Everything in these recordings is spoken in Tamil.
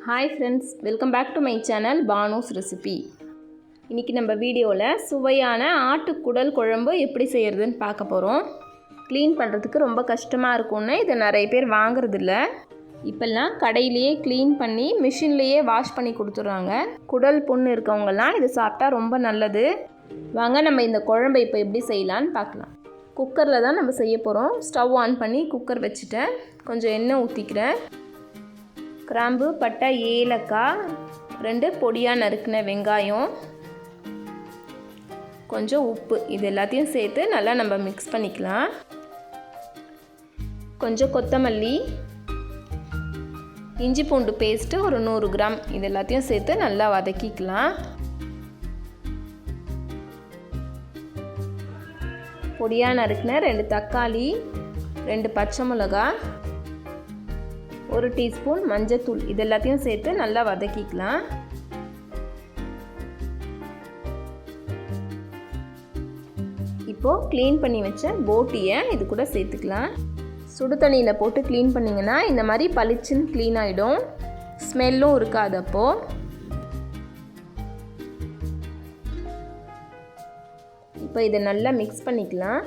Hi friends, welcome back to my channel Banu's recipe. இன்னைக்கு நம்ம வீடியோல சுவையான ஆட்டு குடல் குழம்பு எப்படி செய்யறதுன்னு பார்க்க போறோம். க்ளீன் பண்றதுக்கு ரொம்ப கஷ்டமா இருக்கும்னு இத நிறைய பேர் வாங்குறது இல்ல. இப்பெல்லாம் கடையிலேயே க்ளீன் பண்ணி மிஷின்லயே வாஷ் பண்ணி கொடுத்துறாங்க. குடல் புண்ணு இருக்கவங்கலாம் இது சாப்பிட்டா ரொம்ப நல்லது. வாங்க நம்ம இந்த குழம்பை இப்போ எப்படி செய்யலாம்னு பார்க்கலாம். குக்கரில் தான் நம்ம செய்ய போகிறோம். ஸ்டவ் ஆன் பண்ணி குக்கர் வச்சுட்டேன். கொஞ்சம் எண்ணெய் ஊற்றிக்கிறேன். கிராம்பு, பட்டை, ஏலக்காய், 2 பொடியாக நறுக்கின வெங்காயம், கொஞ்சம் உப்பு, இது எல்லாத்தையும் சேர்த்து நல்லா நம்ம மிக்ஸ் பண்ணிக்கலாம். கொஞ்சம் கொத்தமல்லி, இஞ்சி பூண்டு பேஸ்ட்டு ஒரு 100 கிராம், இது எல்லாத்தையும் சேர்த்து நல்லா வதக்கிக்கலாம். பொடியாக நறுக்கின 2 தக்காளி, 2 பச்சை மிளகாய், 1 டீஸ்பூன் மஞ்சத்தூள், இது எல்லாத்தையும் சேர்த்து நல்லா வதக்கிக்கலாம். இப்போது க்ளீன் பண்ணி வச்ச போட்டியை இது கூட சேர்த்துக்கலாம். சுடு தண்ணியில் போட்டு க்ளீன் பண்ணிங்கன்னா இந்த மாதிரி பளிச்சுன்னு க்ளீன் ஆகிடும், ஸ்மெல்லும் இருக்காது. அப்போது இப்போ இதை நல்லா மிக்ஸ் பண்ணிக்கலாம்.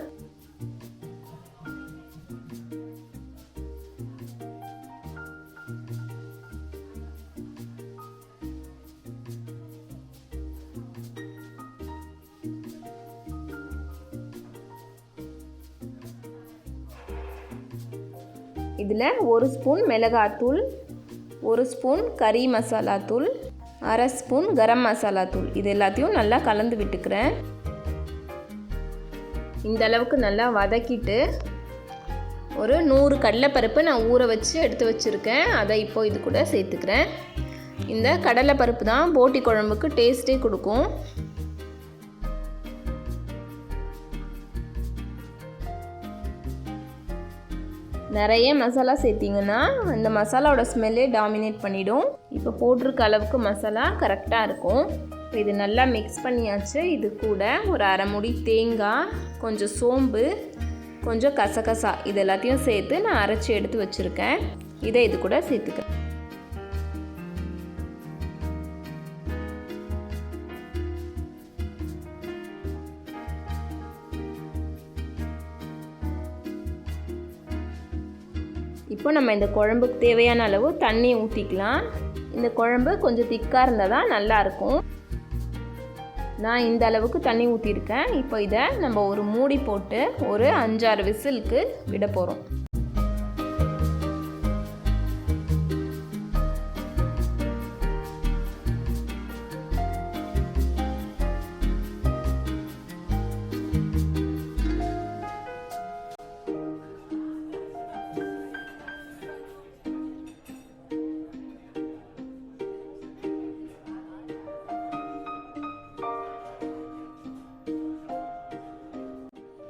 இதில் 1 ஸ்பூன் மிளகாத்தூள், 1 ஸ்பூன் கறி மசாலா தூள், 1/2 ஸ்பூன் கரம் மசாலா தூள், இது எல்லாத்தையும் நல்லா கலந்து விட்டுக்கிறேன். இந்த அளவுக்கு நல்லா வதக்கிட்டு ஒரு 100 கடலைப்பருப்பு நான் ஊற வச்சு எடுத்து வச்சுருக்கேன், அதை இப்போது இது கூட சேர்த்துக்கிறேன். இந்த கடலைப்பருப்பு தான் போட்டி குழம்புக்கு டேஸ்ட்டே கொடுக்கும். நிறைய மசாலா சேர்த்திங்கன்னா அந்த மசாலாவோட ஸ்மெல்லே டாமினேட் பண்ணிடும். இப்போ போட்டிருக்க அளவுக்கு மசாலா கரெக்டாக இருக்கும். இது நல்லா மிக்ஸ் பண்ணியாச்சு. இது கூட ஒரு 1/2 மூடி தேங்காய், கொஞ்சம் சோம்பு, கொஞ்சம் கசகசா, இது எல்லாத்தையும் சேர்த்து நான் அரைச்சி எடுத்து வச்சுருக்கேன். இதை இது கூட சேர்த்துக்கிறேன். இப்போ நம்ம இந்த குழம்புக்கு தேவையான அளவு தண்ணி ஊற்றிக்கலாம். இந்த குழம்பு கொஞ்சம் திக்காக இருந்தால் தான் நல்லாயிருக்கும். நான் இந்த அளவுக்கு தண்ணி ஊற்றிருக்கேன். இப்போ இதை நம்ம ஒரு மூடி போட்டு ஒரு 5-6 விசிலுக்கு விட போகிறோம்.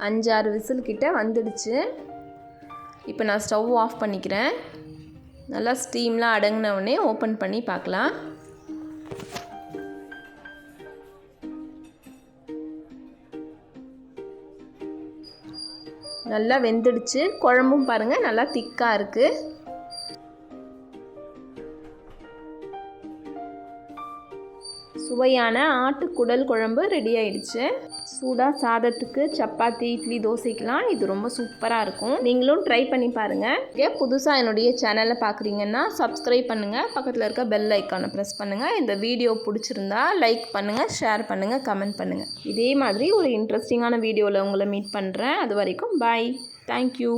அஞ்சு 6 விசில் கிட்ட வந்துடுச்சு. இப்போ நான் ஸ்டவ் ஆஃப் பண்ணிக்கிறேன். நல்லா ஸ்டீம்லாம் அடங்கினவுடனே ஓப்பன் பண்ணி பார்க்கலாம். நல்லா வெந்துடுச்சு. குழம்பும் பாருங்கள் நல்லா திக்காக இருக்குது. சுவையான ஆட்டு குடல் குழம்பு ரெடி ஆயிடுச்சு. சூடாக சாதத்துக்கு, சப்பாத்தி, இட்லி, தோசைக்கெலாம் இது ரொம்ப சூப்பராக இருக்கும். நீங்களும் ட்ரை பண்ணி பாருங்கள். புதுசாக என்னுடைய சேனலை பார்க்குறீங்கன்னா சப்ஸ்கிரைப் பண்ணுங்கள், பக்கத்தில் இருக்க பெல் ஐக்கானை ப்ரெஸ் பண்ணுங்கள். இந்த வீடியோ பிடிச்சிருந்தா லைக் பண்ணுங்கள், ஷேர் பண்ணுங்கள், கமெண்ட் பண்ணுங்கள். இதே மாதிரி ஒரு இன்ட்ரெஸ்டிங்கான வீடியோவில் உங்களை மீட் பண்ணுறேன். அது வரைக்கும் பாய். தேங்க்யூ.